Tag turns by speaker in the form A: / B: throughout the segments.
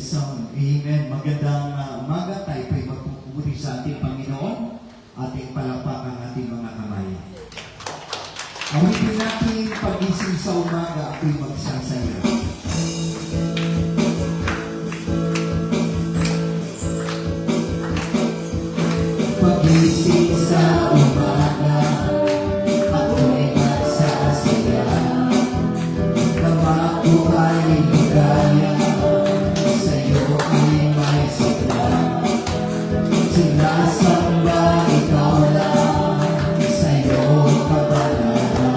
A: sound. Amen. Magandang umaga. Tayo po'y magpupuri sa ating Panginoon. Ating palakpak ang ating mga kamay. Awitin natin pagising sa umaga, ako'y magsasaya. Pagising sa umaga, ako'y magsasaya. Kapag ko ay ligaya, sa'yo ay may sigla. Sinasamba ikaw lang, sa'yo kabanata.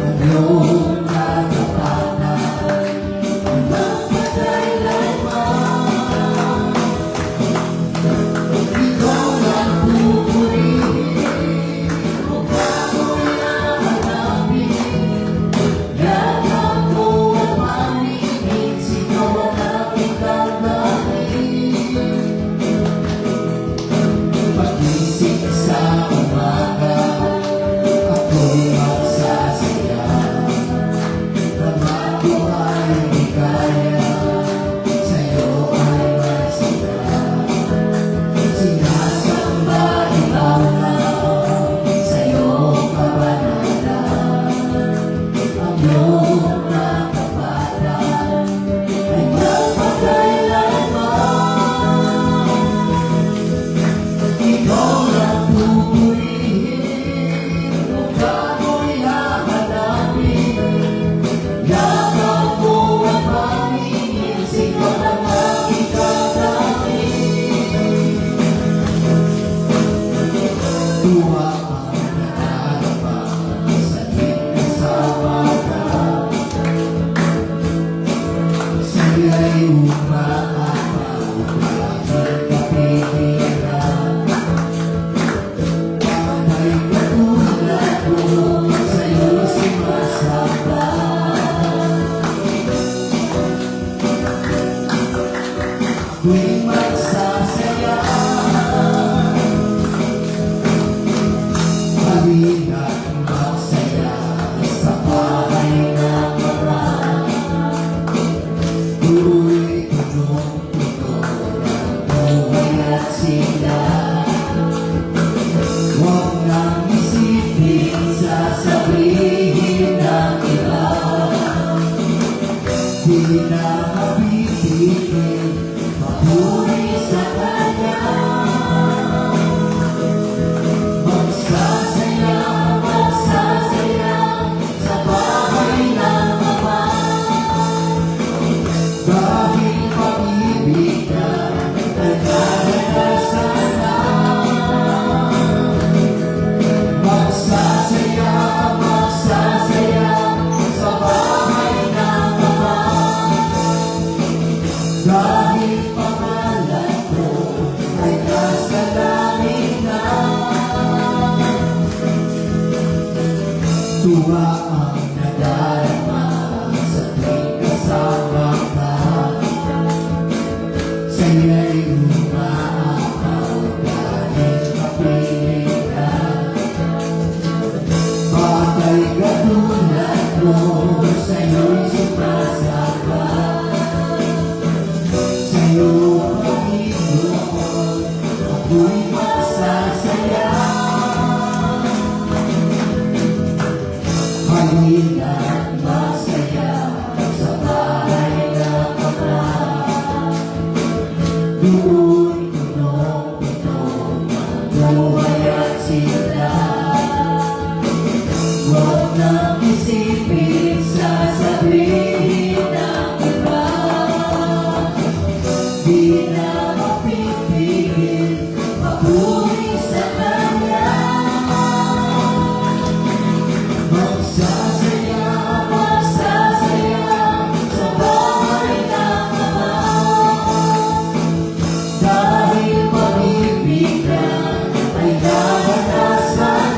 A: Ang iyong katapatan, ang magpakailanman. Ikaw lang pupurihin, kung ako'y hahanapin. Yakap mo at maningin, sigaw ang aking damdamin. Pagising sa umaga, ako'y magsasaya. Kapag ko ay ligaya, sa'yo ay may sigla. Sinasamba ikaw lang, sa'yo kabanata. Ang iyong katapatan ay magpakailanman. Ikaw lang pupurihin, kung ako'y hahanapin. Yakap mo at pangingin, sigaw ng aking damdamin. Tuwa ang nadarama sa kasama ka. Siya'y umaapaw, bakit kapigilan? Panay katulad ko, sa'yo'y sumasamba. Ako'y magsasaya. Halina't magsaya sa bahay ng Ama. Tuloy punong-puno ng buhay at sigla. Huwag nang isipin, sasabihin ng iba. Di na mapipigil, papuri sa Kanya. Magsasaya, magsasaya sa bahay ng Ama. Dahil pag-ibig na ay naranasan na. Magsasaya, magsasaya sa bahay ng Ama. Dahil pangalan ko ay nasa langit na. Tuwa ang nadarama sa tuwing kasama ka. Sa'yo'y umaapaw dahil kapiling ka. Bagay katulad mo, sa'yo'y sumasamba. Sa'yo Panginoon, ako'y magsasaya. Halina't masaya sa bahay ng Ama. Doon punong-puno ng buhay at sigla. Huwag nang isipin, sasabihin ng iba. Di na mapipigil, papuri sa Kanya. Magsasaya, magsasaya sa bahay ng Ama. Dahil pag-ibig na ay naranasan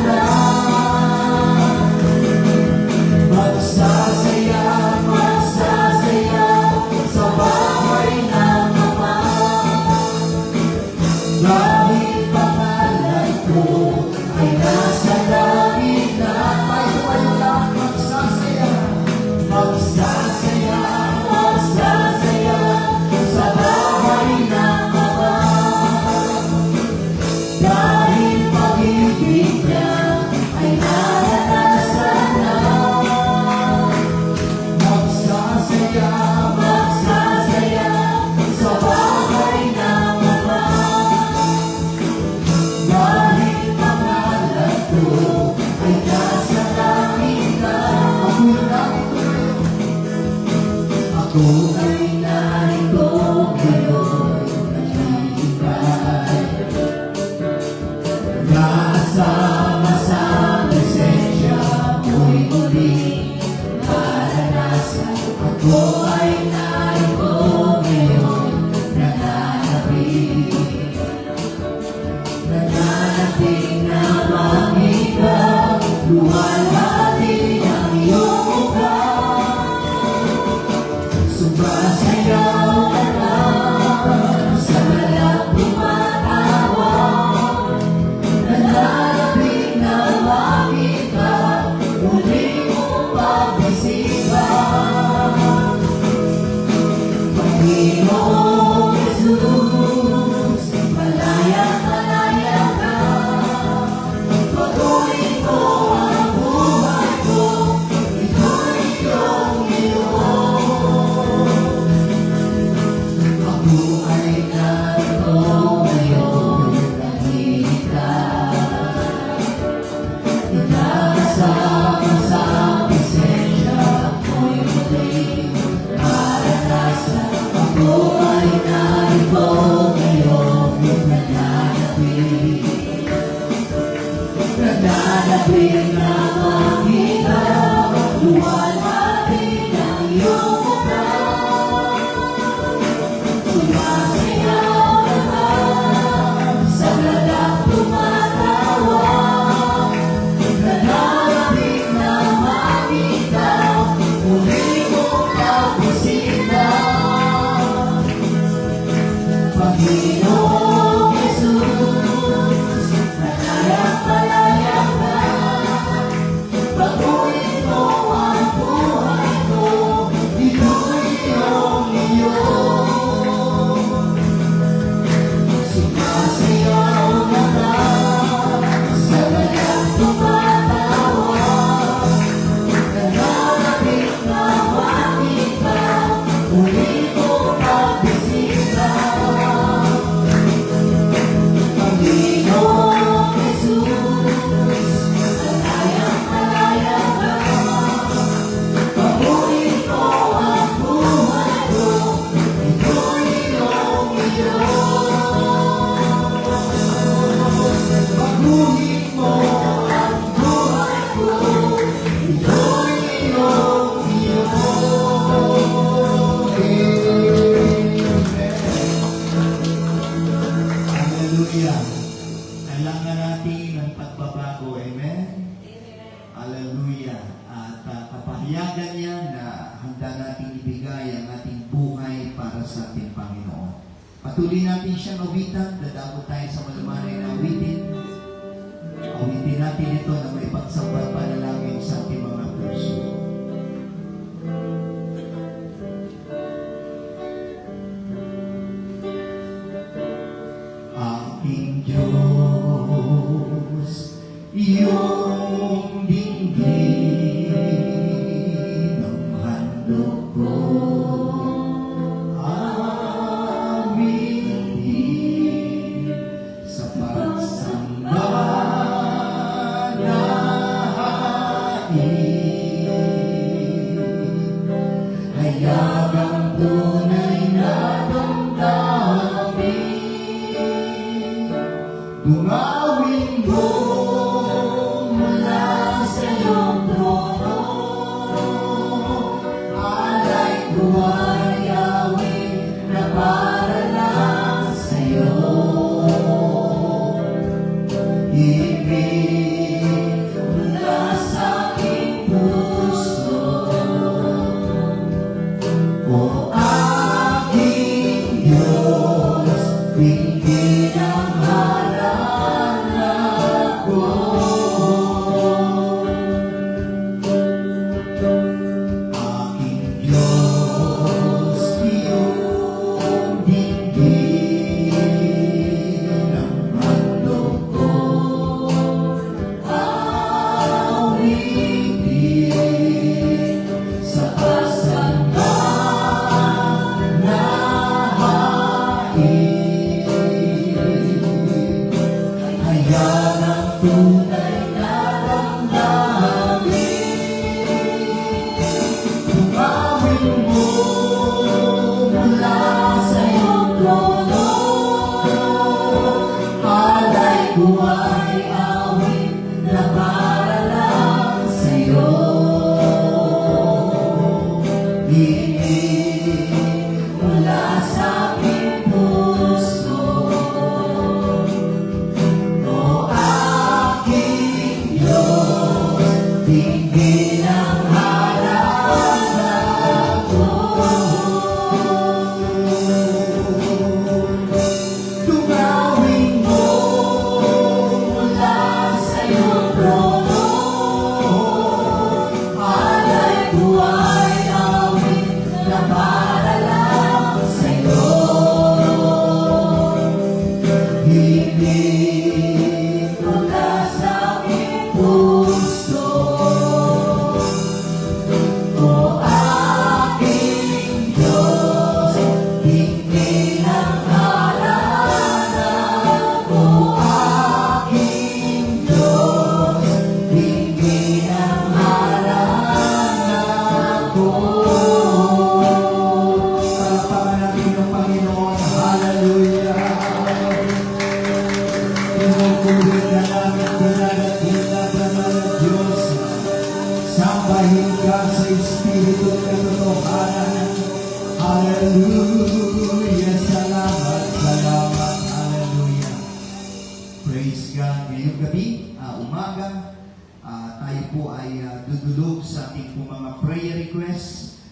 A: ko ay nasa langit na. Ako'y narito ngayon. Ako ay narito ngayon. Naghihintay. Nakasama sa presensya mo'y muling maranasan. Ako ay narito ngayon. Nananapin na makita, luwalhati ang iyong mukha. Sumasayaw ka na, sa lalang tumatawa. Nananapin na makita, muli mong pagbisita. Panginoong Jesus, malaya ka. Patuloy mo ang buhay ko, ito'y iyong iyong. Ako ay narito ngayon, naghihintay. Inasama sa presensya mo'y muling maranasan. Ako ay narito ngayon, nananapin. Nananapin na makita, luwalhati ang iyong mukha. Sumasayaw ka na, sa lalang tumatawa. Nananapin na makita, muli mong pagbisita. Panginoong Jesus, malaya ka. Patuloy mo ang buhay ko, ito'y iyong iyong. Sumasayaw ka na, sa lalang tumatawa. Nananapin na makita, muli mong pagbisita. Panginoong Jesus, malaya ka. Paguhin mo ang buhay ko, ito'y iyong iyong. Paguhin mo ang buhay ko, ito'y iyong iyong. Hallelujah. Kailangan natin ng pagbabago. Amen? Hallelujah. At kapahayagan niya na handa natin ibigay ang ating buhay para sa ating Panginoon. Patuloy natin siyang awitan. Dadako tayo sa malamanay na awitin. Awitin natin ito na may pagsambal panalangin sa ating mga puso. Aking Diyos, iyong dinggin ang handog ko. Awitin sa pagsamba na hain. Hayag ang tunay na damdamin. Dumawin mo mula
B: Sambahin ka sa Espiritu at katotohanan. Hallelujah. Salamat, salamat. Hallelujah.
A: Praise God. Ngayong gabi, umaga, tayo po ay dudulog sa ating po mga prayer requests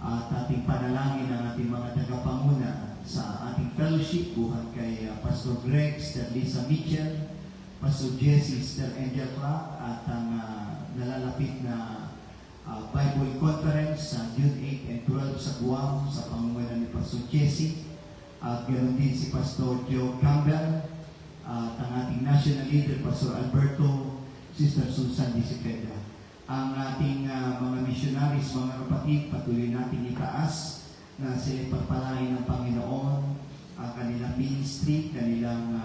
A: at ating panalangin ng ating mga tagapanguna sa ating fellowship buhat kay Pastor Greg, Sister Lisa Mitchell, Pastor Jesse, Sister Angel Clark, at ang nalalapit na Bible Conference sa June 8 and 12 sa Guam sa pangunguna ni Pastor Jesse, at ganoon din si Pastor Joe Campbell, at ang ating national leader Pastor Alberto, Sister Susan Disipeda. Ang ating mga missionaries, mga kapatid, patuloy natin itaas na sila pagpalain ng Panginoon, kanilang ministry, kanilang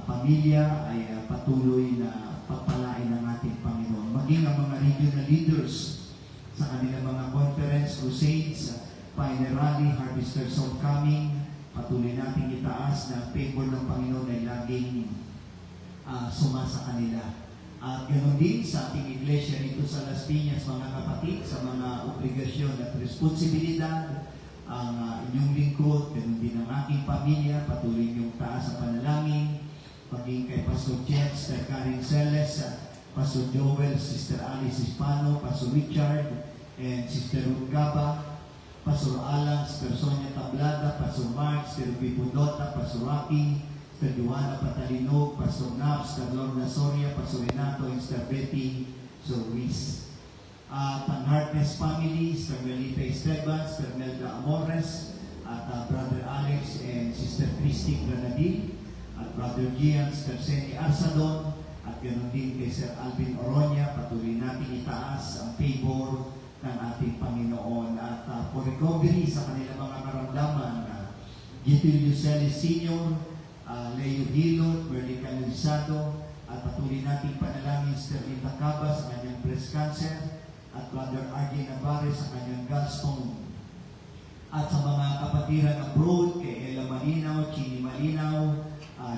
A: pamilya ay patuloy na pagpalain ng ating Panginoon. Maging ang mga regional leaders sa kanilang mga conference, crusades, pioneer rally, harvesters homecoming, patuloy natin itaas na favor ng Panginoon ay laging sumasa kanila. At ganoon din sa ating iglesia rito sa Las Piñas, mga kapatid, sa mga obligasyon at responsibilidad, ang inyong lingkod, ganoon din ang aking pamilya, patuloy niyong taas sa panalangin, maging kay Pastor Jeff, Sister Karen Celes, Pastor Joel, Sister Alice Hispano, Pastor Richard, and Sister Ruth Gaba, Pastor Alan, Sister Sonia Tablada, Pastor Mark, Sister Vivo Dota, Pastor Rocky, Sister Joanna Patalinog, Pastor Nabs, Sister Lorna Soria, Pastor Renato, and Sister Betty Solis. At ang Heartless Family, Sister Melita Esteban, Sister Melda Amores, at Brother Alex and Sister Christy Granadil, at Brother Gian, Sister Seni Arsadon, at ganoon din kay Sir Alvin Oronia. Patuloy natin itaas ang favor ng ating Panginoon. At for recovery sa kanilang mga karamdaman, Gitilio Celis Sr., Leo Hilot, Bernie Canalizado, at patuloy natin panalangin Sister Linda Caba sa kanyang breast cancer, at Brother R.J. Navarre sa kanyang gallstone. At sa mga kapatiran abroad, kay Ella Malinaw, Chini Malinaw,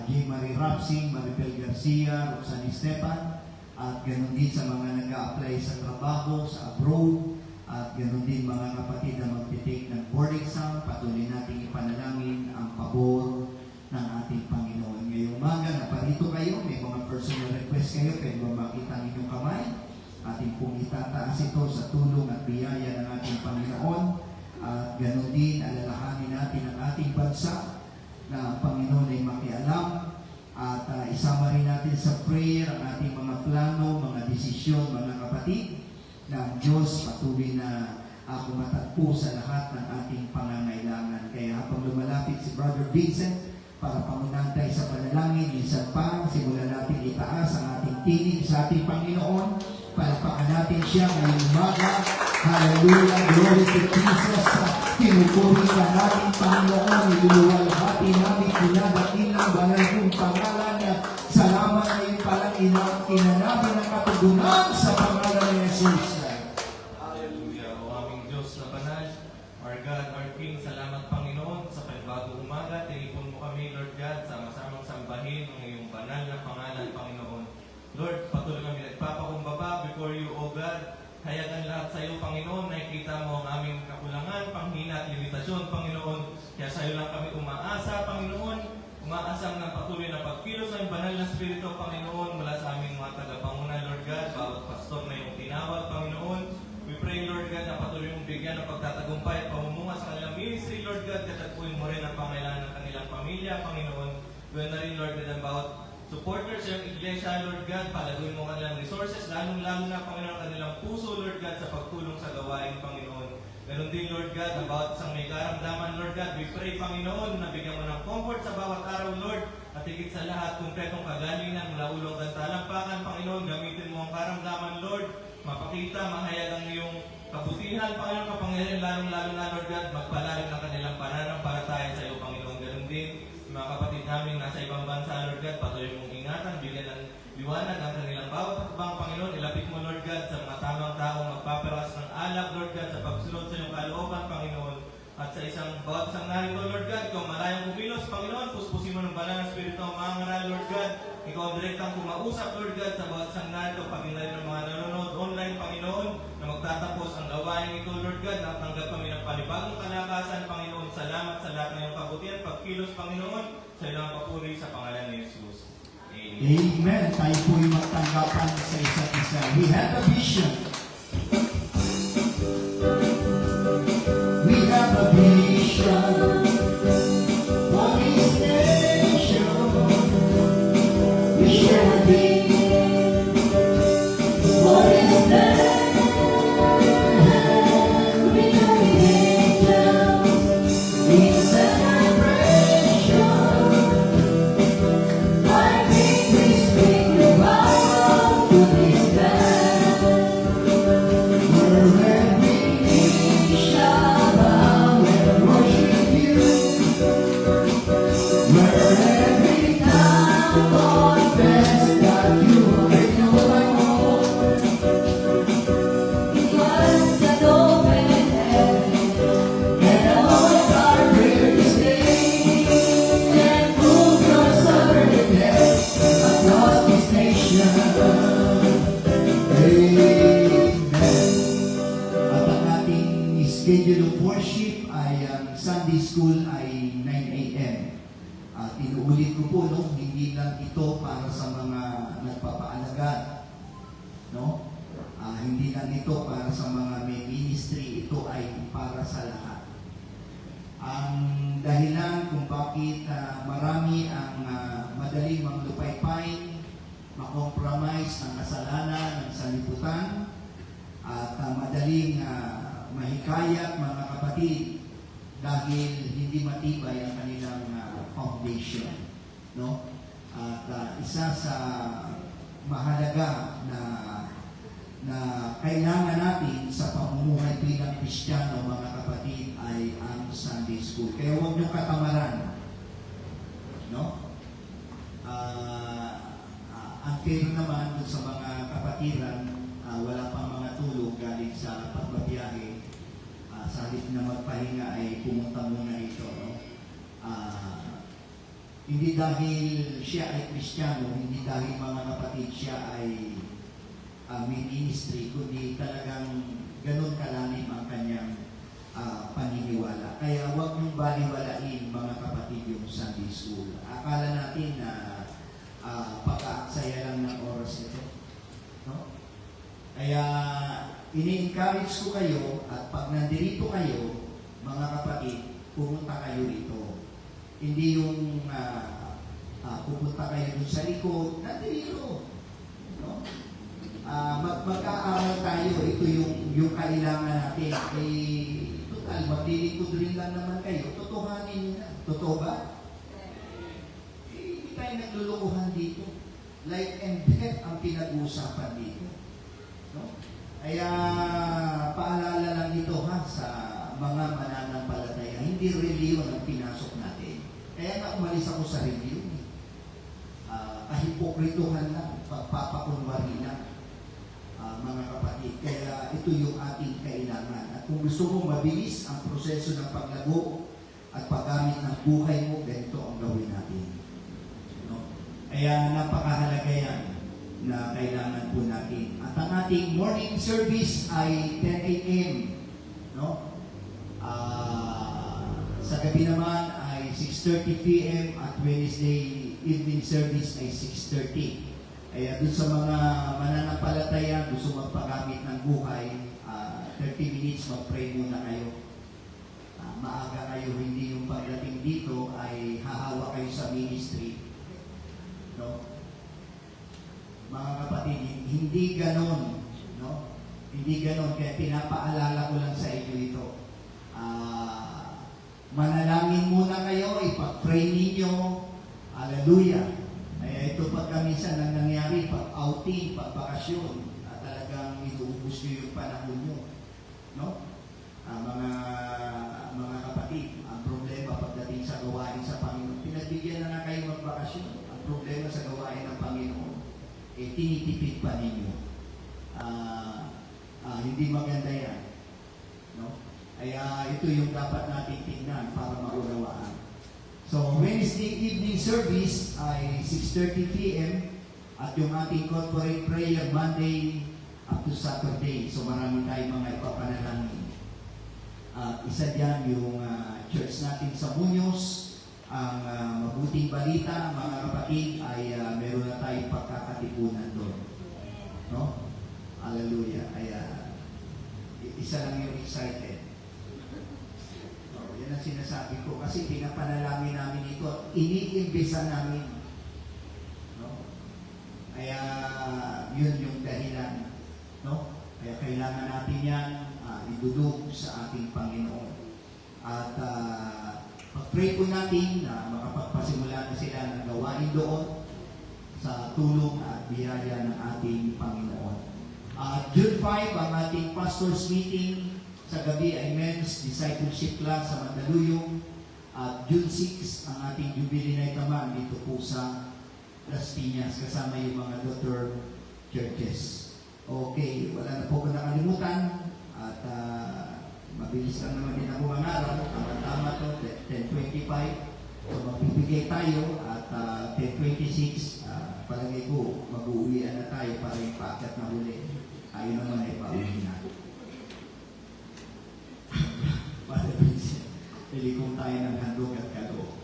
A: J. Marie Rapsing, Maribel Garcia, Roxanne Esteban, at ganoon din sa mga nag-a-apply sa trabaho sa abroad, at ganoon din mga kapatid na mag-take ng board exam. Patuloy natin ipanalangin ang pabor ng ating Panginoon. Ngayong umaga, naparito kayo, may mga personal request kayo, pwede ba makita ang inyong kamay? Ating pong itataas ito sa tulong at biyaya ng ating Panginoon. At ganoon din, alalahanin natin ang ating bansa na ang Panginoon ay makialam, at isama rin natin sa prayer ang ating mga plano, mga desisyon, mga kapatid, na ang Diyos patuloy na kumatagpo sa lahat ng ating pangangailangan. Kaya habang lumalapit si Brother Vincent para pangunahan tayo sa panalangin, minsan pa, simulan natin itaas ang ating tinig sa ating Panginoon. Palakpakan natin siya ngayong umaga. Hallelujah, glory to Jesus. Pinupuri ka natin, Panginoon, iluluwalhati namin, pinadakilang banal kong pangalan. Salamat ngayon palang inanabi ng katugunan sa pangalan ni Jesus.
C: Hallelujah, o aming Diyos na banal, our God, our King, salamat Panginoon sa panibagong umaga. Tinipon mo kami, Lord God, sama-samang sambahin ang iyong banal na pangalan, Panginoon. Lord, patuloy kami nagpapakumbaba before you, O God. Hayagan lahat sa iyo, Panginoon. Nakikita mo ang aming kakulangan, panghina at limitasyon, Panginoon. Kaya sa iyo lang kami umaasa, Panginoon. Umaasang ng patuloy na pagkilos ng banal na Espiritu, Panginoon, mula sa aming mga tagapanguna, Lord God, bawat pamilya, Panginoon. Gawin na rin, Lord God, about supporters sa iyong iglesia, Lord God. Palaguin mo kanilang resources, lalong-lalo na, Panginoon, kanilang puso, Lord God, sa pagtulong sa gawain, Panginoon. Ganun din, Lord God, about sa may karamdaman, Lord God. We pray, Panginoon, na bigyan mo ng comfort sa bawat araw, Lord. At higit sa lahat, kumpletong kagalingan mula ulong at talampakan, Panginoon. Gamitin mo ang karamdaman, Lord. Mapakita, mahayag ang iyong kabutihan, Panginoon, kapangyarihan, lalong-lalo na, Lord God, magpalalim ng kanilang pananampalataya sa iyo, Panginoon. Ganun din, mga kapatid namin nasa ibang bansa, Lord God, patuloy mong ingatan, bigyan ng liwanag ang kanilang bawat hakbang, Panginoon. Ilapit mo, Lord God, sa mga tamang taong magpaparas ng alab, Lord God, sa pagsunod sa iyong kalooban, Panginoon. At sa bawat isang narito, Lord God, ikaw malayang kumilos, Panginoon, puspusin mo ng banal na Espiritu ang mga ngaral, Lord God. Ikaw ang direktang kumausap, Lord God, sa bawat isang narito, paging na rin ng mga nanonood online, Panginoon, na magtatapos ang gawain ito, Lord God, na tanggap kami ng panibagong kalakasan, Panginoon. Salamat sa lahat ng iyong kabutihan, pagkilos, Panginoon, sa ilang papuri sa pangalan ni Jesus. Amen.
A: Amen. Tayo po'y magtanggapan sa isa't isa. We have a vision. We have a vision for this nation. We share a dream for this land. We know angels in celebration. Why bring this big revival to this land? Where every knee shall bow and worship you. Where every tongue confess that you are my Lord. Because the open heaven and the Lord are here to stay and prove your sovereignty across this nation. Amen. At ang ating schedule of worship ay ang Sunday School ay 9 a.m. At inuulit ko po, no, hindi lang ito para sa mga nagpapaalagad. No? Hindi lang ito para sa mga may ministry, ito ay para sa lahat. Ang dahilan kung bakit marami ang madaling manglupaypay, makompromise ng kasalanan, ng salibutan, at madaling mahikayat, mga kapatid, dahil hindi matibay ang kanilang foundation. No? At isa sa mahalaga na kailangan natin sa pamumuhay bilang Kristiyano, mga kapatid, ay ang Sunday School. Kaya huwag niyong katamaran. No? Ang fair naman dun sa mga kapatiran, wala pang mga tulog galing sa pagbabiyahe. Sa halip na magpahinga ay pumunta muna ito. No? Hindi dahil siya ay Kristiyano, hindi dahil, mga kapatid, siya ay may ministry, kundi talagang ganun kalalim ang kanyang paniniwala. Kaya huwag niyong baliwalain, mga kapatid, yung Sunday School. Akala natin na pagkaaksaya lang ng oras ito. No? Kaya ini-encourage ko kayo, at pag nandito kayo, mga kapatid, pumunta kayo rito. Hindi yung pupunta kayo dun sa likod, nandito. No? Magkaaral tayo, ito yung kailangan natin. Total, maglilikod rin lang naman kayo. Totohanin nyo na. Totoo ba? Hindi tayo naglulukuhan dito. Life and death ang pinag-uusapan dito. No? Kaya paalala lang ito sa mga mananampalataya. Hindi reliyon ang pinasok natin. Kaya nga umalis ako sa reliyon. Kahipokrituhan lang, pagpapakunwari lang, mga kapatid. Kaya ito yung ating kailangan. At kung gusto mo mabilis ang proseso ng paglago at paggamit ng buhay mo, ganito ang gawin natin. No? Kaya napakahalaga yan na kailangan po natin. At ang ating morning service ay 10 a.m. No? Sa gabi naman ay 6:30 p.m. at Wednesday evening service ay 6:30. Kaya dun sa mga mananampalataya, gusto magpagamit ng buhay, 30 minutes mag-pray muna kayo. maaga kayo, hindi yung pagdating dito ay hahawa kayo sa ministry. No? Mga kapatid, hindi ganon. No? Hindi ganon. Kaya pinapaalala ko lang sa inyo ito. Manalangin muna kayo, ipag-pray ninyo. Hallelujah. Kaya ito pagka minsan ang nangyari, pag-outing, pag-bakasyon, talagang inuubos nyo yung panahon nyo. No? Mga kapatid, ang problema pagdating sa gawain sa Panginoon, pinagbigyan na kayo magbakasyon. Ang problema sa gawain ng Panginoon, tinitipid pa ninyo. Hindi maganda yan. No? Kaya ito yung dapat natin tingnan para maunawaan. So, Wednesday evening service ay 6:30 p.m. at yung ating corporate prayer Monday up to Saturday. So, marami tayong mga ipapanalangin. At isa dyan yung church natin sa Muñoz. Ang mabuting balita, mga kapatid, ay meron na tayong pagkakatipunan doon. No? Hallelujah. Kaya, isa lang yung excited. Yan ang sinasabi ko. Kasi pinapanalangin namin ito. Iniimbisa namin. No? Kaya yun yung dahilan. No? Kaya kailangan natin yan idudog sa ating Panginoon. At pag-pray po natin na makapagpasimula na sila ng gawain doon sa tulong at biyaya ng ating Panginoon. June 5, ang ating pastor's meeting. Sa gabi ay Men's Discipleship Class sa Mandaluyong. At June 6, ang ating Jubilee Night naman dito po sa Las Piñas kasama yung mga daughter churches. Okay, wala na po ko nakalimutan. At mabilis lang naman din ako mangarap. Ang tama to, 10:25. So magbibigay tayo at 10:26. Palagay ko, mag-uwian na tayo para yung paakyat na huli. Tayo naman ay pauwi na. Pili kong tayo ng handog at kaloob.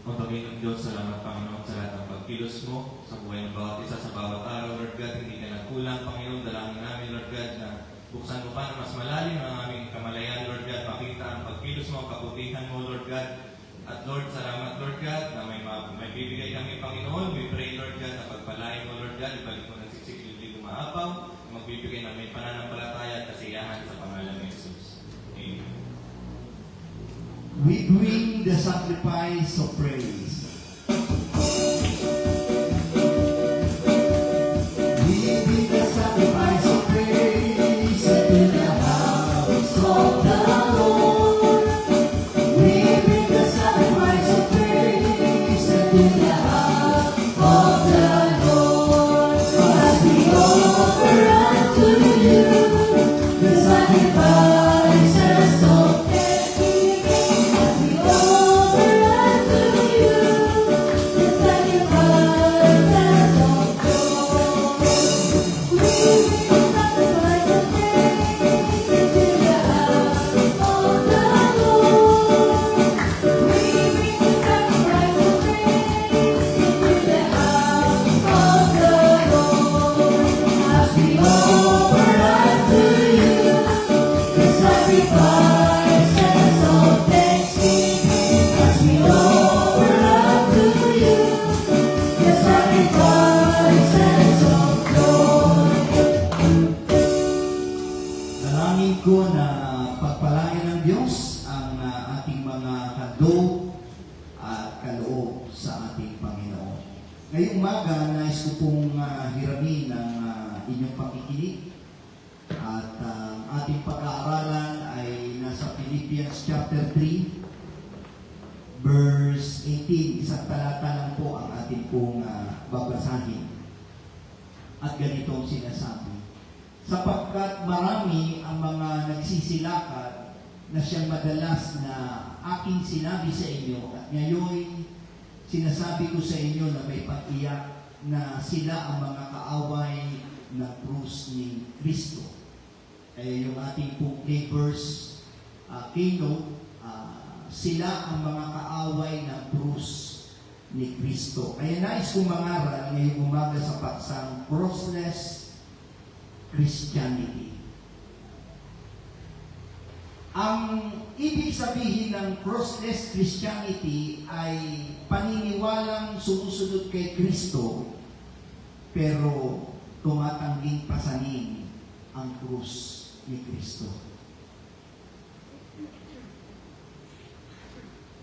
C: O Panginoon Diyos, salamat Panginoon sa lahat ng pagkilos mo sa buhay ng bawat isa sa bawat araw, Lord God. Hindi ka nagkulang, Panginoon. Dalangin namin, Lord God, na buksan mo pa na mas malalim ang aming kamalayan, Lord God. Makita ang pagkilos mo, kabutihan mo, Lord God. At Lord, salamat, Lord God, na may bibigay kami, Panginoon. We pray, Lord God, na pagpalain mo, Lord God. Ibalik mo ng siksik yung di umaapaw. Magbibigay ng may pananampalataya at kasiyahan sa pangalan ni Jesus. Amen.
A: We bring the sacrifice of praise. We bring the sacrifice of praise into the house of the Lord. We bring the sacrifice of praise into the house of the Lord. As we offer unto you the sacrifices of ko na pagpalain ng Diyos ang ating mga handog at kaloob sa ating Panginoon. Ngayong umaga, nais ko pong hiramin ang inyong pakikinig at ang ating pag-aaralan ay nasa Philippians chapter 3 verse 18. Isang talata lang po ang ating pong babasahin. At ganito ang sinasabi: sapagkat marami ang mga nagsisilakad na siyang madalas na aking sinabi sa inyo, at ngayon sinasabi ko sa inyo na may pag-iyak na sila ang mga kaaway ng krus ni Kristo. Yung ating pong verse keynote, sila ang mga kaaway ng krus ni Kristo. Kaya nais kong mangaral ngayong umaga sa paksang crossless Christianity. Ang ibig sabihin ng crossless Christianity ay paniniwalang sumusunod kay Kristo pero tumatangging pasanin ang krus ni Kristo.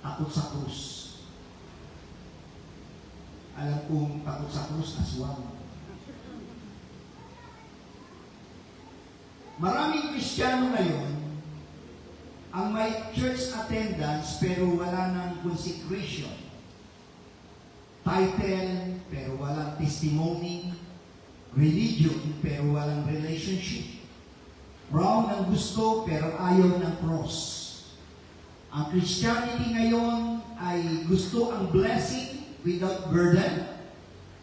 A: Takot sa krus. Alam kong takot sa krus, aswang. Maraming Kristiyano ngayon ang may church attendance pero wala ng consecration. Title pero walang testimony. Religion pero walang relationship. Brown ang gusto pero ayaw ng cross. Ang Christianity ngayon ay gusto ang blessing without burden,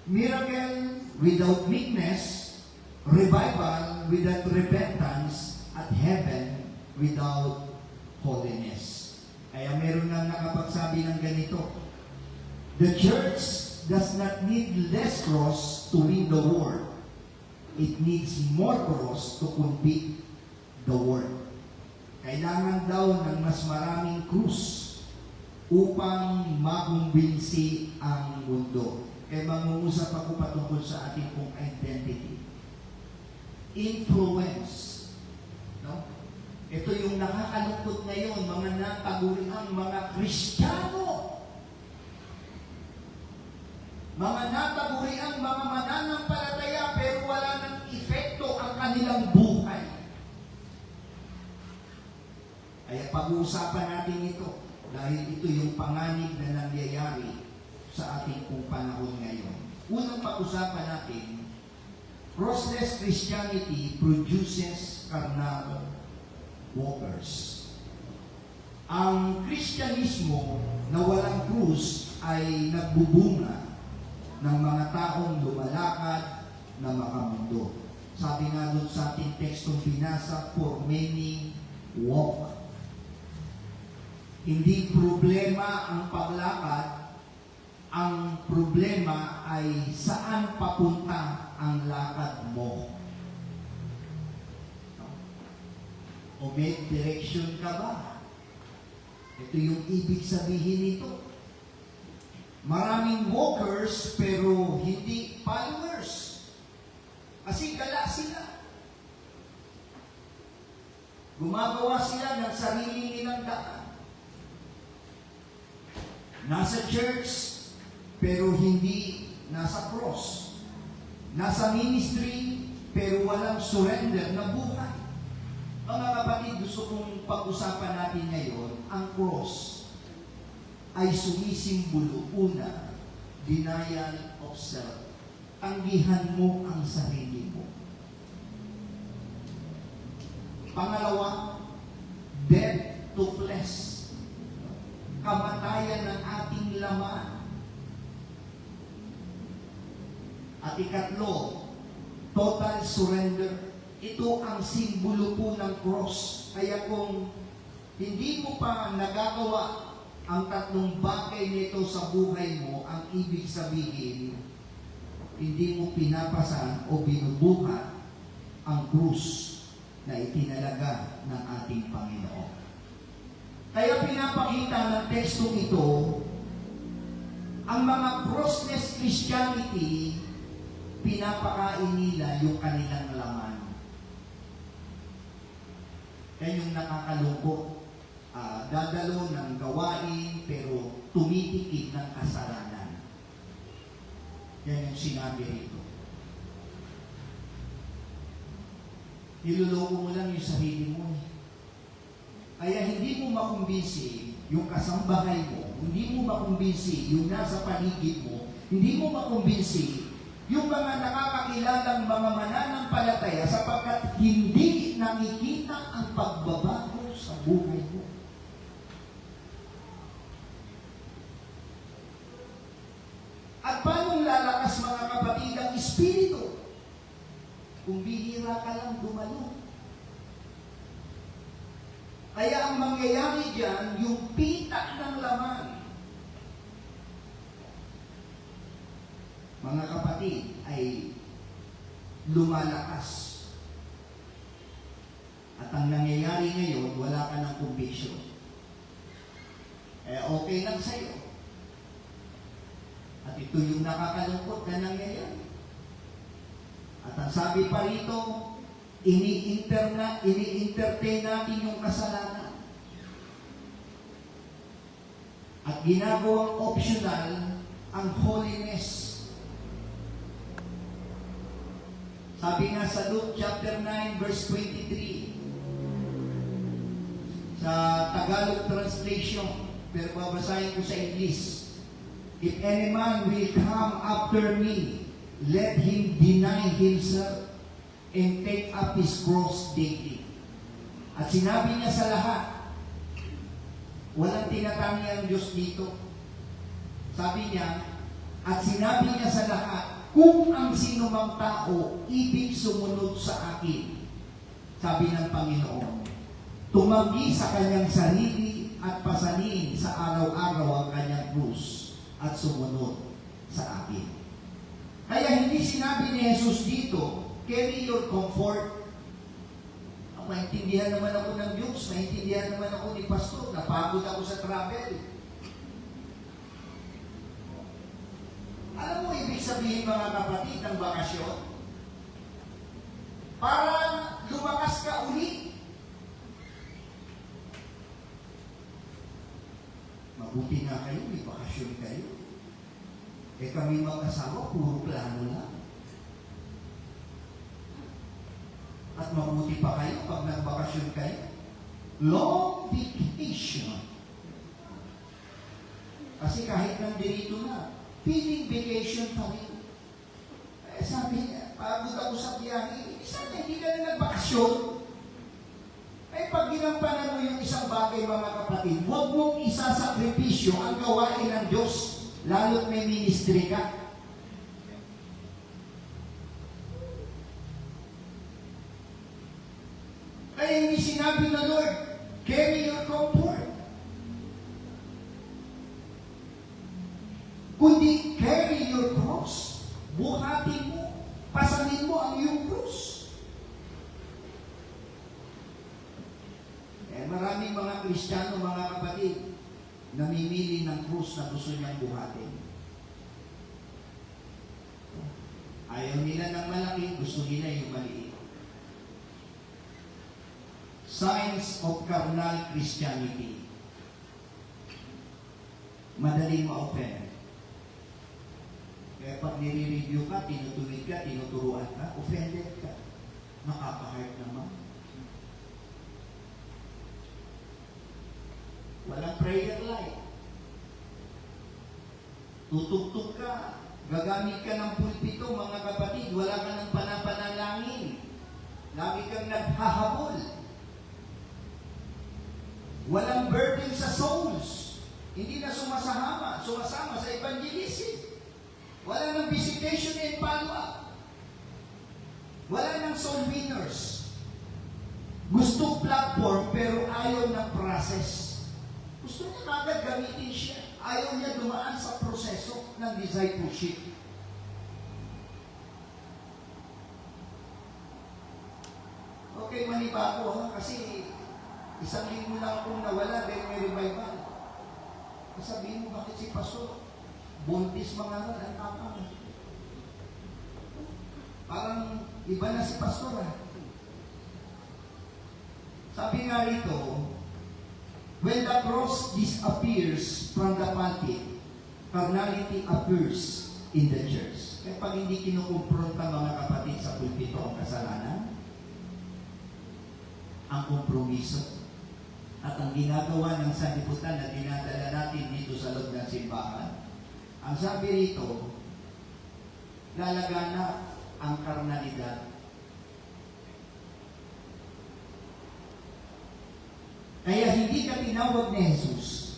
A: miracle without meekness, revival without repentance, at heaven without holiness. Kaya meron nang nakapagsabi ng ganito, the church does not need less cross to win the war. It needs more cross to convict the world. Kailangan daw ng mas maraming krus upang makumbinsi ang mundo. Kaya mangungusap ako patungkol sa ating pong identity. Influence. No? Ito yung nakakalungkot ngayon, mga napaguriang mga Kristiyano. Mga napaguriang mga mananampalataya pero wala ng epekto ang kanilang buhay. Kaya pag-uusapan natin ito dahil ito yung panganib na nangyayari sa ating pong panahon ngayon. Unang pag-usapan natin, crossless Christianity produces carnal walkers. Ang Kristyanismo na walang krus ay nagbubunga ng mga taong lumalakad na makamundo. Sabi nga doon sa ating tekstong binasa, for many walk. Hindi problema ang paglakad, ang problema ay saan papunta ang lakad mo. O may direction ka ba? Ito yung ibig sabihin nito. Maraming walkers pero hindi followers. Kasi gala sila. Gumagawa sila ng sarili nilang daan. Nasa church, pero hindi nasa cross. Nasa ministry, pero walang surrender na buhay. Mga kapatid, gusto kong pag-usapan natin ngayon, ang cross ay sumisimbolo una, denial of self. Tanggihan mo ang sarili mo. Pangalawa, death to flesh. Kamatayan ng ating laman. At ikatlo, total surrender. Ito ang simbolo po ng cross. Kaya kung hindi mo pa nagagawa ang tatlong bagay nito sa buhay mo, ang ibig sabihin, hindi mo pinapasan o binubuhat ang krus na itinalaga ng ating Panginoon. Kaya pinapakita ng tekstong ito, ang mga crossless Christianity, pinapakain nila yung kanilang laman. Yan yung nakakalungkot. Dadalo ng gawain, pero tumitikid ng kasalanan. Yan yung sinabi rito. Niloloko mo lang yung sarili mo. Kaya hindi mo makumbinsi yung kasambahay mo, hindi mo makumbinsi yung nasa paligid mo, hindi mo makumbinsi yung mga nakakakilalang mga mananampalataya sapagkat hindi nakikita ang pagbabago sa buhay mo. At paano lalakas mga kapatid ang Espiritu? Kung bihira ka lang dumalo. Kaya ang mangyayari dyan, yung pita ng laman. Mga kapatid, ay lumalakas. At ang nangyayari ngayon, wala ka ng conviction. Okay lang sa'yo. At ito yung nakakalungkot na nangyayari. At ang sabi pa rito, ini-entertain natin yung kasalanan. At ginagawang optional ang holiness. Sabi nga sa Luke chapter 9 verse 23, sa Tagalog translation, pero babasahin ko sa English. If any man will come after me, let him deny himself and take up his cross daily. At sinabi niya sa lahat, walang tinatangi ang Diyos dito. Sabi niya, at sinabi niya sa lahat, kung ang sinumang tao ibig sumunod sa akin, sabi ng Panginoon, tumanggi sa kanyang sarili at pasanin sa araw-araw ang kanyang krus at sumunod sa akin. Kaya hindi sinabi ni Jesus dito, carry your comfort. Maintindihan naman ako ng Diyos, maintindihan naman ako ni Pastor, napagod ako sa travel. Alam mo ibig sabihin mga kapatid ng bakasyon? Para lumakas ka uli. Mabuti nga kayo, may bakasyon kayo. Kami mag-asawa, puro plano lang. At mabuti pa kayo pag nagbakasyon kayo. Long vacation. Kasi kahit nandito na, feeling vacation pa rin. Sabi niya, pagod ako sa biyahe, sana hindi ka na nagbakasyon. Pag ginampanan mo yung isang bagay mga kapatid, huwag mong isasakripisyo ang gawain ng Diyos, lalo't may ministry ka. Kaya hindi sinabi na Lord, carry your comfort. Kundi carry your cross. Buhatin mo. Pasanin mo ang iyong cross. Maraming mga Kristiyano, mga kapatid, namimili ng cross na gusto niyang buhatin. Ayaw nila ng malaki, gusto nila yung maliit. Signs of carnal Christianity. Madaling ma-offend. Kaya pag nire-review ka, tinutuwid ka, tinuturuan ka, offended ka. Nakaka-hurt naman. Walang prayer life. Tutugtog ka, gagamit ka ng pulpito, mga kapatid, wala ka ng panapanalangin. Lagi kang naghahabol. Walang burden sa souls. Hindi na sumasama sa evangelism. Wala nang visitation and follow-up. Wala nang soul winners. Gusto platform pero ayaw ng process. Gusto niya agad gamitin siya. Ayaw niya dumaan sa proseso ng discipleship. Okay, manibago ha? Kasi 1 linggo lang akong nawala dahil may revival. Sabihin mo, bakit si Pastor? Buntis mga ang tapang. Parang iba na si Pastor ha? Sabi nga rito, when the cross disappears from the pulpit, carnality appears in the church. Kaya pag hindi kinukumpronta mga kapatid sa pulpito ang kasalanan, ang kompromiso, at ang ginagawa ng sanlibutan na dinadala natin dito sa loob ng simbahan, ang sabi rito, lalagana ang karnalidad. Kaya hindi ka tinawag ni Jesus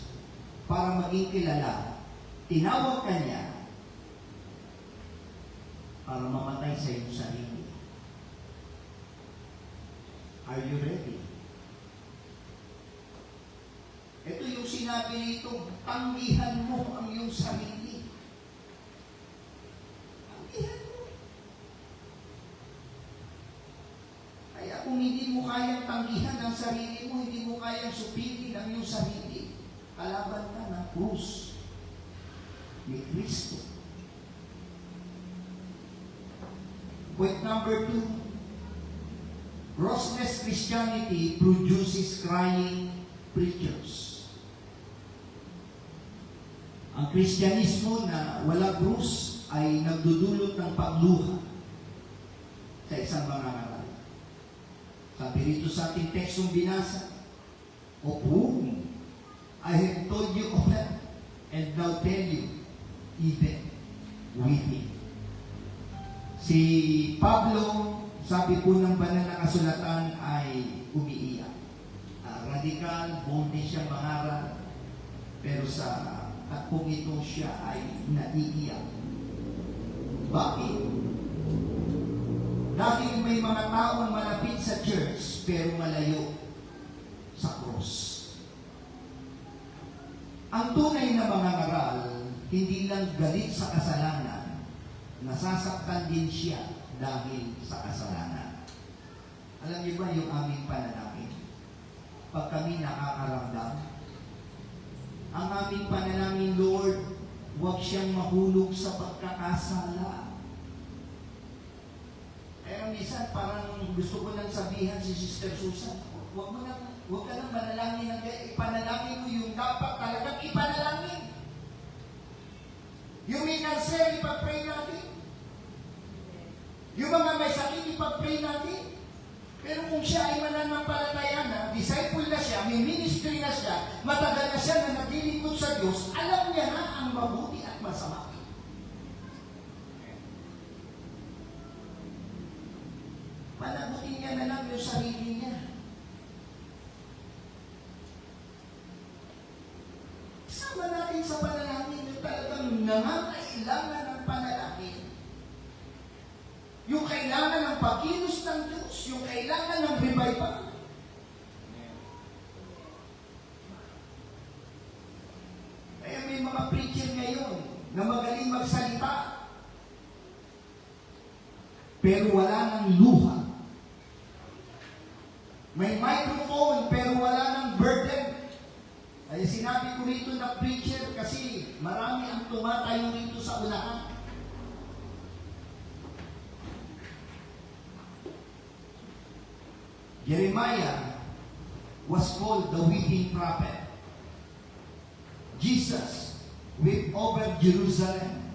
A: para maging kilala. Tinawag ka niya para mamatay sa iyong sarili. Are you ready? Ito yung sinabi nito, tanggihan mo ang iyong sarili. Tanggihan mo. Kaya Kaya kung hindi mo kayang tanggihan ang sarili mo, hindi mo kayang supilin ang iyong sarili, kalaban ka ng krus ni Kristo. Point number 2, crossless Christianity produces crying preachers. Ang Kristyanismo na wala krus ay nagdudulot ng pagluha sa isang mangangaral. Sabi rito sa ating tekstong binasa, of whom I have told you of them, and now tell you, even weeping. Si Pablo, sabi po ng banal na kasulatan, ay umiiyak. Radikal, boldly siyang mangaral, pero sa takbong ito siya ay naiiyak. Bakit? Dahil may mga taong malapit sa church pero malayo sa cross. Ang tunay na mangangaral, hindi lang galit sa kasalanan, nasasaktan din siya dahil sa kasalanan. Alam niyo ba yung aming panalangin? Pag kami nakakaramdam, ang aming panalangin, Lord, huwag siyang mahulog sa pagkakasala. Kaya minsan parang gusto ko lang sabihan si Sister Susan, huwag ka nang manalangin, ipanalangin mo yung dapat talagang ipanalangin. Yung may cancer, ipag-pray natin. Yung mga may sakit, ipag-pray natin. Pero kung siya ay mananampalataya na, disciple na siya, may ministry na siya, matagal na siya na naglilingkod sa Diyos, alam niya na ang mabuti at masama. Panagutin niya na lang yung sarili niya. Sama natin sa panalangin yung talagang nangangailangan ng panalangin. Yung kailangan ng pagkilos ng Diyos, yung kailangan ng revival. Kaya may mga preacher ngayon na magaling magsalita, pero wala ng luha. May microphone, pero wala ng burden. Ay sinabi ko rito na preacher kasi marami ang tumatayo rito sa unahan. Jeremiah was called the weeping prophet. Jesus wept over Jerusalem.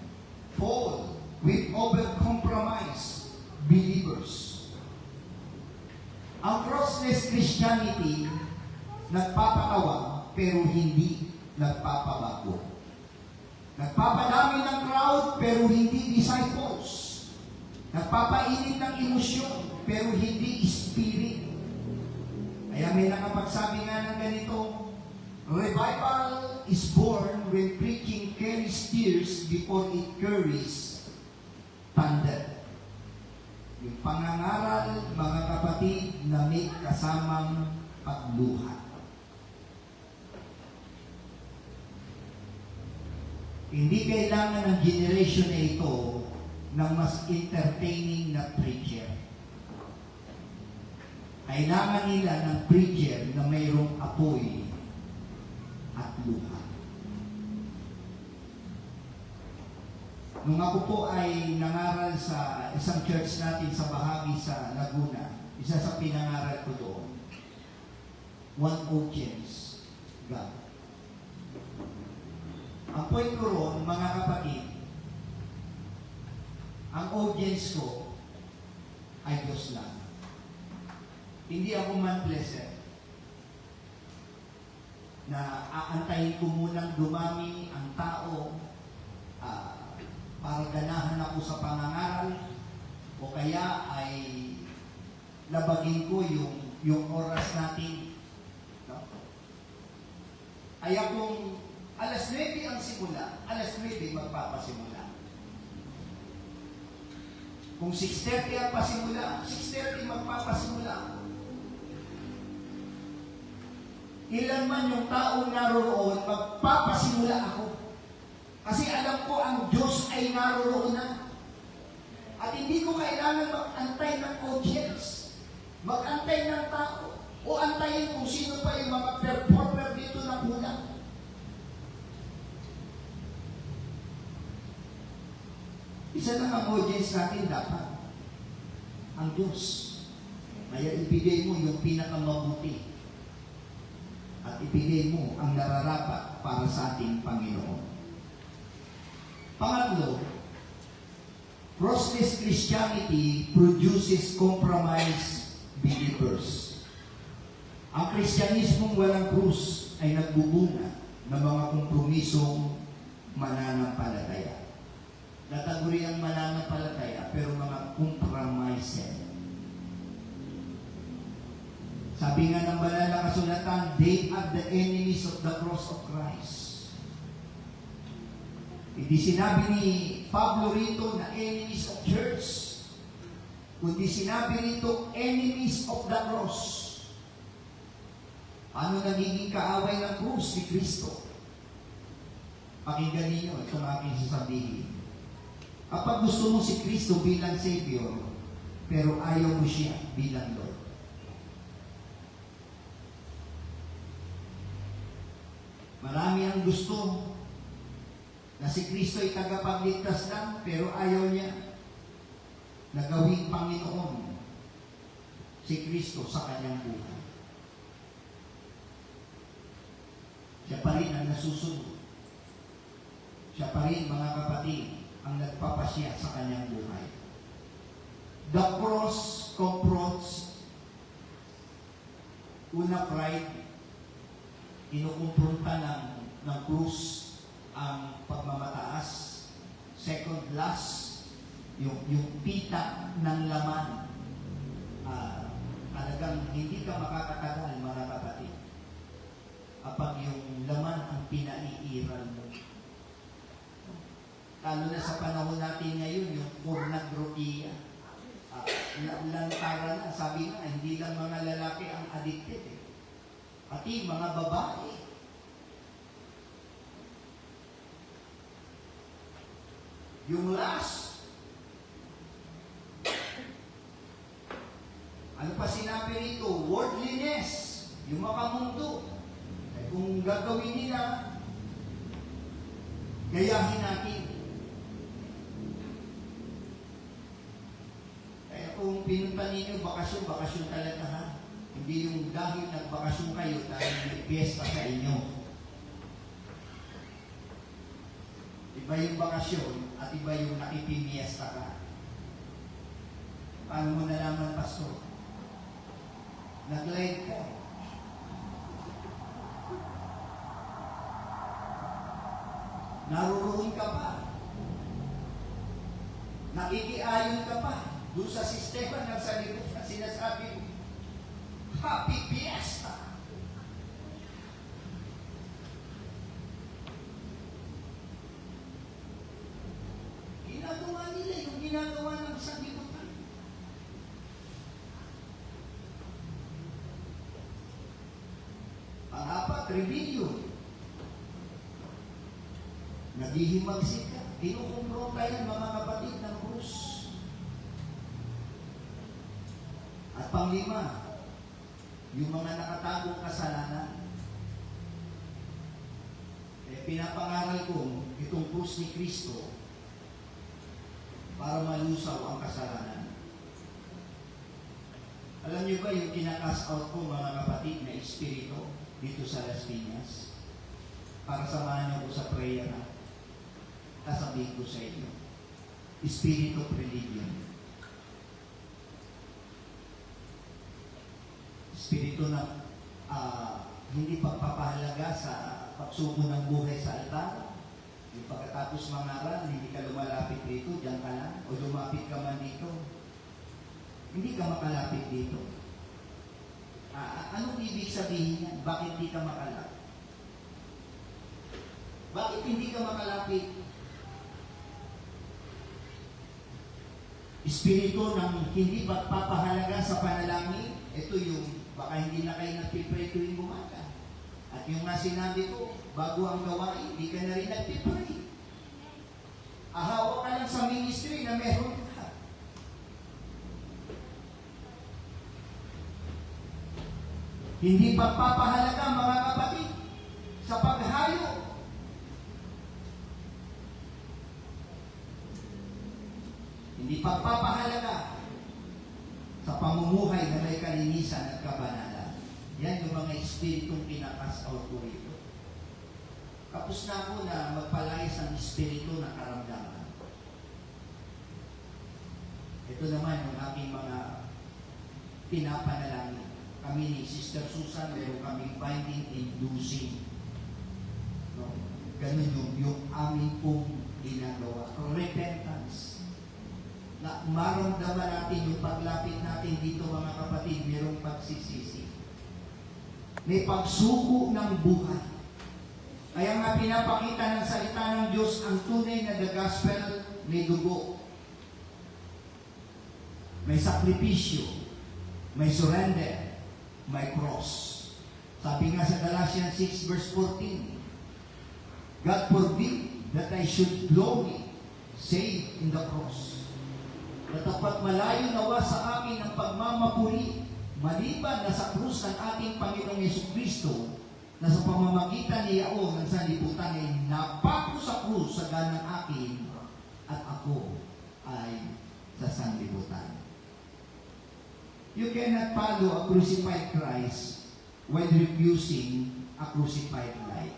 A: Paul wept over compromised believers. Ang crossless Christianity nagpapatawa pero hindi nagpapabago. Nagpapadami ng crowd pero hindi disciples. Nagpapainit ng emosyon pero hindi spirit. Kaya may nakapagsabi nga ng ganito, revival is born when preaching carries tears before it carries thunder. Yung pangangaral, mga kapatid, na may kasamang pagluha. Hindi kailangan ng generation na ito ng mas entertaining na preacher. Kailangan nila ng preacher na mayroong apoy at luha. Nung ako po ay nangaral sa isang church natin sa bahagi sa Laguna, isa sa pinangaral ko doon, one audience, God. Ang point ko roon, mga kapatid, ang audience ko ay Diyos lang. Hindi ako man blessed na aantayin ko munang dumami ang tao para ganahan ako sa pangangaral o kaya ay labagin ko yung oras natin. No? Ay akong alas 9 ang simula, alas 9 magpapasimula. Kung 6:30 ang pasimula, 6:30 magpapasimula. Ilan man yung taong naroroon, magpapasimula ako. Kasi alam ko ang Diyos ay naroroon na. At hindi ko kailangan mag-antay ng audience. Mag-antay ng tao. O antayin kung sino pa yung mga performer dito ng hula. Isa lang ang audience natin dapat. Ang Diyos. Kaya ibigay mo yung pinakamabuti. At ibigay mo ang nararapat para sa ating Panginoon. Pangatlo, crossless Christianity produces compromised believers. Ang Kristyanismong walang krus ay nagbubunga ng mga kompromisong mananampalataya. Nataguri ang mananampalataya pero mga compromises. Sabi nga ng banal na kasulatan, they are the enemies of the cross of Christ. Hindi sinabi ni Pablo rito na enemies of church, kundi sinabi rito enemies of the cross. Ano nagiging kaaway ng krus ni Kristo? Pakinggan ninyo itong aking sasabihin. Kapag gusto mo si Kristo bilang Savior, pero ayaw mo siya bilang Lord. Marami ang gusto na si Kristo ay tagapagligtas lang, pero ayaw niya na gawing Panginoon si Kristo sa kanyang buhay. Siya pa rin ang nasusunod. Siya pa rin, mga kapatid, ang nagpapasya sa kanyang buhay. The cross confronts una pride, inukumpronta ng krus ang pagmamataas. Second, lust, yung pita ng laman. Talagang hindi ka makakatagal, mga kapatid, kapag yung laman ang pinaiiral mo. Lalo na sa panahon natin ngayon, yung pornography, lantaran na. Sabi nga, hindi lang mga lalaki ang addicted. Pati mga babae. Yung lust. Ano pa sinabi rito? Worldliness. Yung makamundo. Kung gagawin nila, gayahin natin. Kaya kung pinunta ninyo, bakasyon talaga ha. Hindi yung dahil nagbakasyon kayo dahil may piyesta sa inyo. Iba yung bakasyon at iba yung nakipimiesta ka. Paano mo nalaman, Pastor? Nag-live ka. Naruroon ka pa. Nakikiayon ka pa. Doon sa sistema ng salibot na sinasabi mo, Happy Fiesta! Ginagawa nila yung ginagawa ng sanlibutan. Pang-apat, rebellion. Naghihimagsik ka. Kinukumpronta yan, mga kapatid, ng krus. At pang-lima, yung mga nakatagong kasalanan. Pinapangaral ko itong krus ni Kristo para malusaw ang kasalanan. Alam niyo ba yung kinakas out ko, mga kapatid, na espiritu dito sa Las Piñas? Para samahan niyo ko sa prayer na sasabihin ko sa inyo. Spirit of religion. Espiritu na hindi pagpapahalaga sa pagsuko ng buhay sa altar. Yung pagkatapos mangaral, hindi ka lumalapit dito, diyan ka lang. O lumapit ka man dito, hindi ka makalapit dito. Anong ibig sabihin yan? Bakit hindi ka makalapit? Bakit hindi ka makalapit? Espiritu ng hindi pagpapahalaga sa panalangin, ito yung baka hindi na kayo nagpipray tuwing umaga. At yung nga sinabi ko, bago ang gawain, hindi ka na rin nagpipray. Ahawa ka lang sa ministry na meron ka. Hindi pagpapahalaga, mga kapatid, sa paghayo. Hindi pagpapahalaga sa pamumuhay na may kalinisan at kabanalan. Yan yung mga espiritong pinakas out ko rito. Kapos na ako na magpalayas ng espiritu na karamdaman. Ito naman yung aking mga pinapanalangin. Kami ni Sister Susan, meron kaming binding inducing. No? Ganun yung amin pong ginagawa. Repentance. Na maramdaman natin yung paglapit natin dito, mga kapatid, merong pagsisisi. May pagsuko ng buhay. Kaya nga pinapakita ng salita ng Diyos ang tunay na the gospel may dugo. May sakripisyo, may surrender, may cross. Sabi nga sa Galatians 6 verse 14, God forbid that I should glory save in the cross. Natapat malayo nawa sa amin ang pagmamapuri, maliban na sa krus ng ating Panginoong Yesukristo, na sa pamamagitan niya o ng sanlibutan ay napako sa krus sa ganang akin, at ako ay sa sanlibutan. You cannot follow a crucified Christ when refusing a crucified life.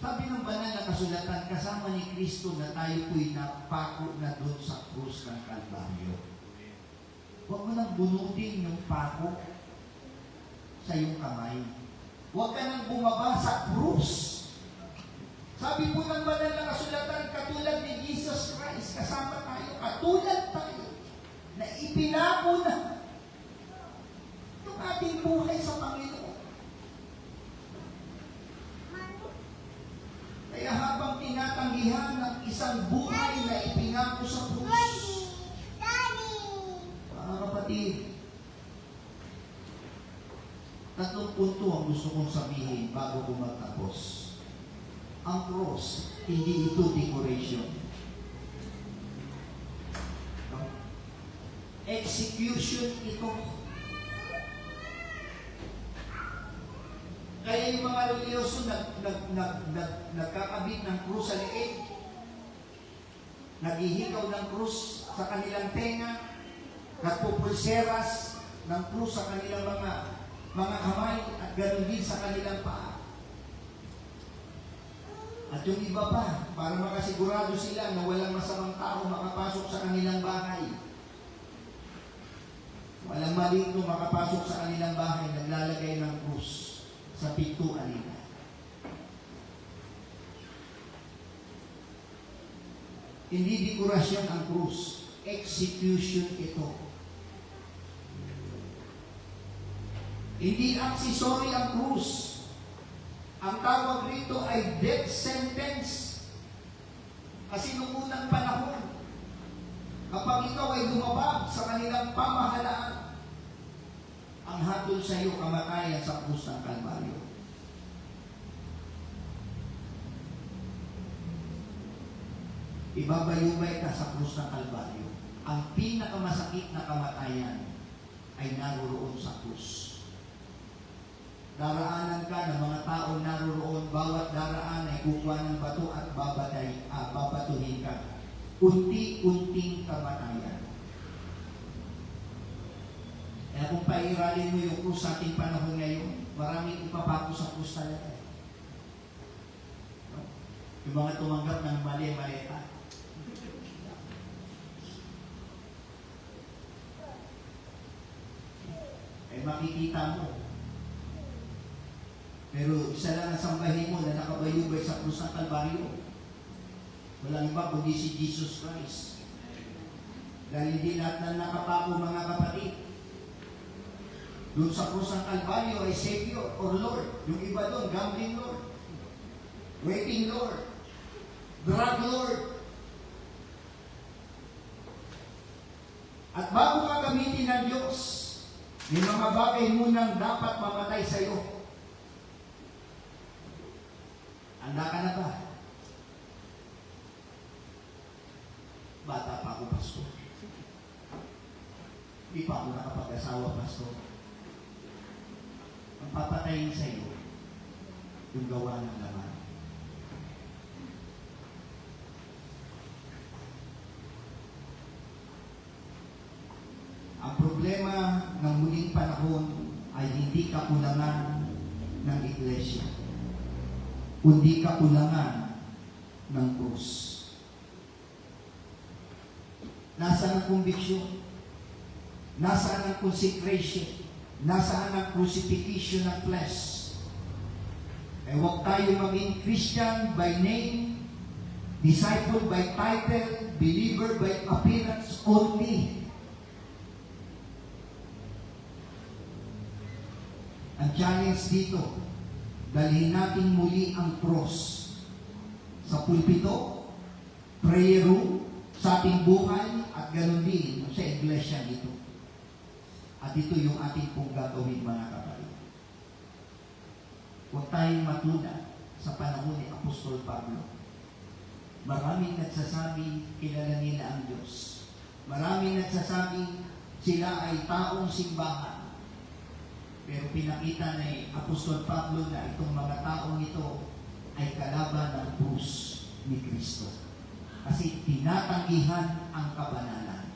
A: Sabi ng banal na kasulatan, kasama ni Kristo na tayo po'y napako na doon sa krus ng Kalbaryo. Huwag mo nang bunutin yung pako sa iyong kamay. Huwag ka nang bumaba sa krus. Sabi po ng banal na kasulatan, katulad ni Jesus Christ, kasama tayo, katulad tayo, na ipinako na yung ating buhay sa Panginoon. Kaya habang tinatanggihan ng isang buhay na ipinako sa krus, mga kapatid, tatlong punto ang gusto kong sabihin bago ko magtapos. Ang cross, hindi ito decoration. Execution ito. Kaya yung mga religyoso nagkakabit ng krus sa leeg, naghihikaw ng krus sa kanilang tenga, nagpupulseras ng krus sa kanilang mga kamay, at ganoon din sa kanilang paa. At yung iba pa, para makasigurado sila na walang masamang tao makapasok sa kanilang bahay. Walang maligno makapasok sa kanilang bahay, naglalagay ng krus sa pintuan nila. Hindi dekorasyon ang krus, execution ito. Hindi accessory ang krus. Ang tawag rito ay death sentence. Kasi noong unang panahon, kapag ikaw ay lumabag sa kanilang pamahalaan, ang hatol sa iyo kamatayan sa krus ng Kalbaryo. Ibabayubay ka sa krus ng Kalbaryo. Ang pinakamasakit na kamatayan ay naroroon sa krus. Daraanan ka ng mga taong naroroon, bawat daraan ay kukuha ng bato at babatuhin ka. Unti-unting kamatayan. Kaya kung pairalin mo yung krus sa ating panahon ngayon, maraming ipapako sa krus talaga. No? Yung mga tumanggap ng mali-maleta. Ay makikita mo. Pero isa lang ang sambahin mo na nakabayubay sa krus ng Kalbaryo. Walang iba kundi si Jesus Christ. Dahil hindi lahat na nakapako, mga kapatid. Doon sa krus ng Kalbaryo ay Savior or Lord. Yung iba doon, gambling Lord, waiting Lord, drug Lord. At bago ka gamitin ng Diyos, may mga bagay munang dapat mamatay sa iyo. Handa ka na ba? Bata pa ako, Pastor. Hindi pa ako nakapag-asawa, Pastor. papatayin sa iyo yung gawa ng laman. Ang problema ng muling panahon ay hindi kakulangan ng iglesia, kundi kakulangan ng krus. Nasaan ang conviction? Nasaan ang consecration? Nasaan ang crucifixion ng flesh? Eh, huwag tayo maging Christian by name, disciple by title, believer by appearance only. Ang challenge dito, dalhin natin muli ang cross sa pulpito, prayer room, sa ating buhay, at ganoon din sa iglesia dito. At ito yung ating pong gagawin, mga kapatid. Huwag tayong matuna sa panahon ni Apostol Pablo. Maraming nagsasabi, kilala nila ang Diyos. Maraming nagsasabi, sila ay taong simbahan. Pero pinakita ni Apostol Pablo na itong mga taong ito ay kalaban ng krus ni Kristo. Kasi tinatanggihan ang kabanalan.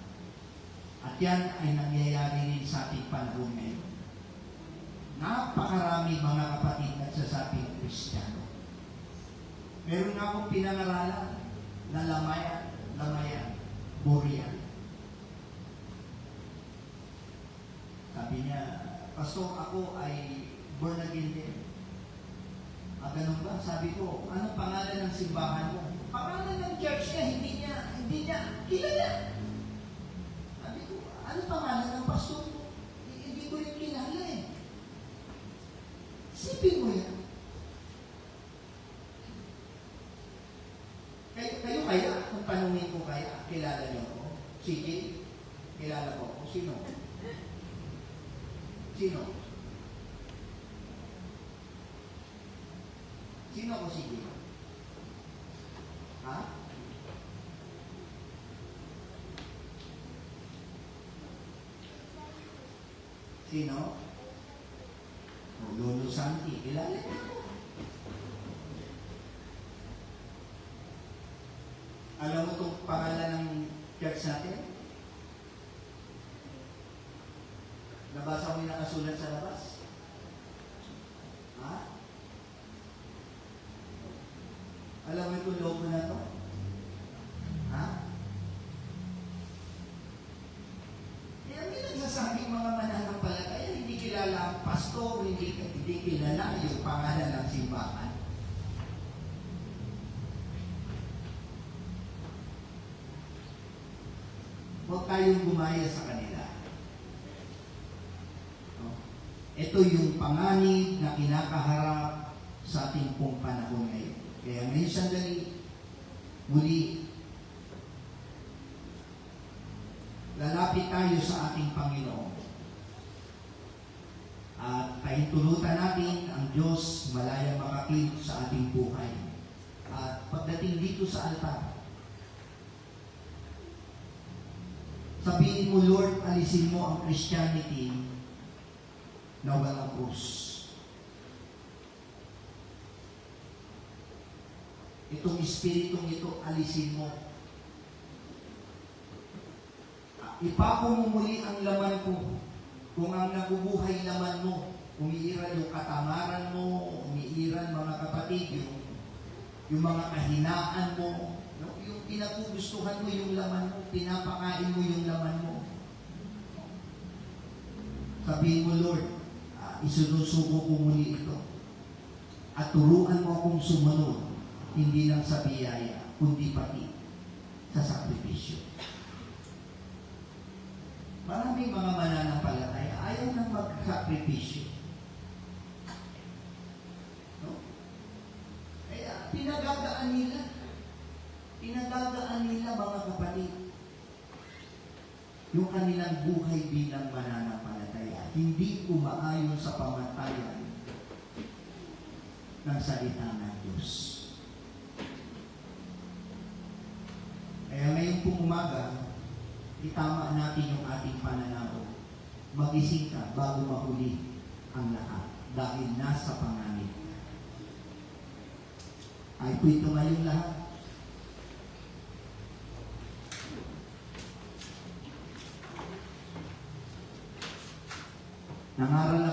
A: At yan ay nangyayari rin sa ating panahon ngayon. Napakarami, mga kapatid, nagsasabing Kristiyano. Meron nga akong pinangaralan na lamayan, Burial. Sabi niya, Pastor, ako ay born again din. Ganun ba? Sabi ko, anong pangalan ng simbahan mo? Pangalan ng church niya, hindi niya kilala. Sabi ko, anong pangalan ng pastor mo? Hindi ko rin kilala eh. Sipin mo yan. Kayo kaya, kung tanungin ko kaya, kilala niyo ako? Sige, kilala ko ako. Sino? Sino? Sino ako sige? Ha? Sino? Lolo Santi. Kilala niyo ako. Alam mo itong pangalan ng church natin? Nabasa mo yung nakasulat sa labas? Ha? Alam mo itong logo na to? Ha? Kaya may nagsasabing mga mananampalataya, hindi kilala ang pastor, hindi kilala yung pangalan ng simbahan. Huwag tayong gumaya sa kanila. No? Ito yung panganib na kinakaharap sa ating pong panahon ngayon. Kaya ngayon sandali, muli, lalapit tayo sa ating Panginoon. At pahintulutan natin ang Diyos malayang makakit sa ating buhay. At pagdating dito sa altar, sabihin mo, Lord, alisin mo ang Christianity na walang krus. Itong espiritong ito, alisin mo. Ipako mo muli ang laman ko. Kung ang nabubuhay laman mo, umiiral yung katamaran mo, umiiral, mga kapatid, yung mga kahinaan mo, yung pinagugustuhan mo yung laman mo, pinapakain mo yung laman mo. Sabihin mo, Lord, isunusuko ko muli ito. At turuan mo akong sumunod, hindi lang sa biyaya, kundi pati sa sakripisyo. Maraming mga mananampalataya ayaw nang magsakripisyo. No? Kaya pinagagaan nila mga kapatid yung kanilang buhay bilang mananampalataya. Hindi umaayon sa pamantayan ng salita ng Diyos. Kaya ngayon pong umaga, itama natin yung ating pananaw. Magising ka bago mahuli ang lahat. dahil nasa panganib. Ay po ito ngayong lahat. Nangaral